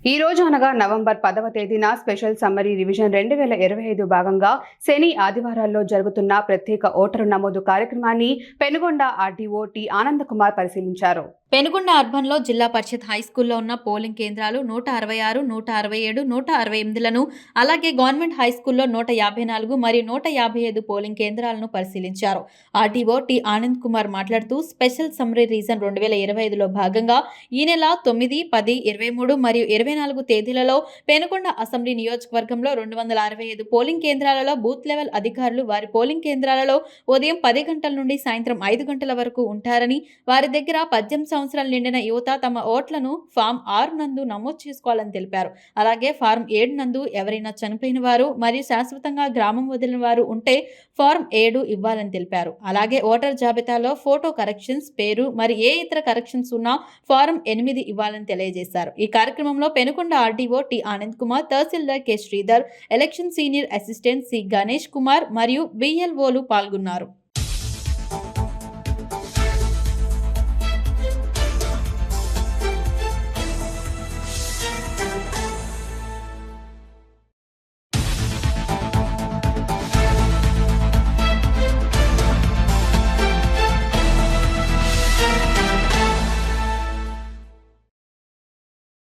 ఈ రోజు అనగా నవంబర్ 10వ తేదీన స్పెషల్ సమ్మరీ రివిజన్ 2025 భాగంగా శని ఆదివారాల్లో జరుగుతున్న ప్రత్యేక ఓటరు నమోదు కార్యక్రమాన్ని పెనుగొండ ఆర్డీఓ టి ఆనందకుమార్ పరిశీలించారు. పెనుగొండ అర్బన్లో జిల్లా పరిషత్ హైస్కూల్లో ఉన్న పోలింగ్ కేంద్రాలు 166, 167, 168లను, అలాగే గవర్నమెంట్ హైస్కూల్లో 154 మరియు 155 పోలింగ్ కేంద్రాలను పరిశీలించారు. ఆర్డీఓ టి ఆనంద్ కుమార్ మాట్లాడుతూ స్పెషల్ సమ్మరీ రీజన్ 2025లో భాగంగా ఈ నెల 9, 10, 23 మరియు 24 తేదీలలో పెనుగొండ అసెంబ్లీ నియోజకవర్గంలో 265 పోలింగ్ కేంద్రాలలో బూత్ లెవెల్ అధికారులు వారి పోలింగ్ కేంద్రాలలో ఉదయం 10 గంటల నుండి సాయంత్రం 5 గంటల వరకు ఉంటారని, వారి దగ్గర 18 సంవత్సరాలు నిండిన యువత తమ ఓట్లను ఫామ్ 6 నందు నమోదు చేసుకోవాలని తెలిపారు. అలాగే ఫారం 7 నందు ఎవరైనా చనిపోయిన వారు మరియు శాశ్వతంగా గ్రామం వదిలిన వారు ఉంటే ఫారం 7 ఇవ్వాలని తెలిపారు. అలాగే ఓటర్ జాబితాలో ఫోటో కరెక్షన్స్, పేరు మరి ఏ ఇతర కరెక్షన్స్ ఉన్నా ఫారం 8 ఇవ్వాలని తెలియజేశారు. ఈ కార్యక్రమంలో పెనుకొండ ఆర్డీఓ టి ఆనంద్ కుమార్, తహసీల్దార్ K Sridhar, election senior assistant C Ganesh Kumar మరియు బిఎల్ఓలు పాల్గొన్నారు.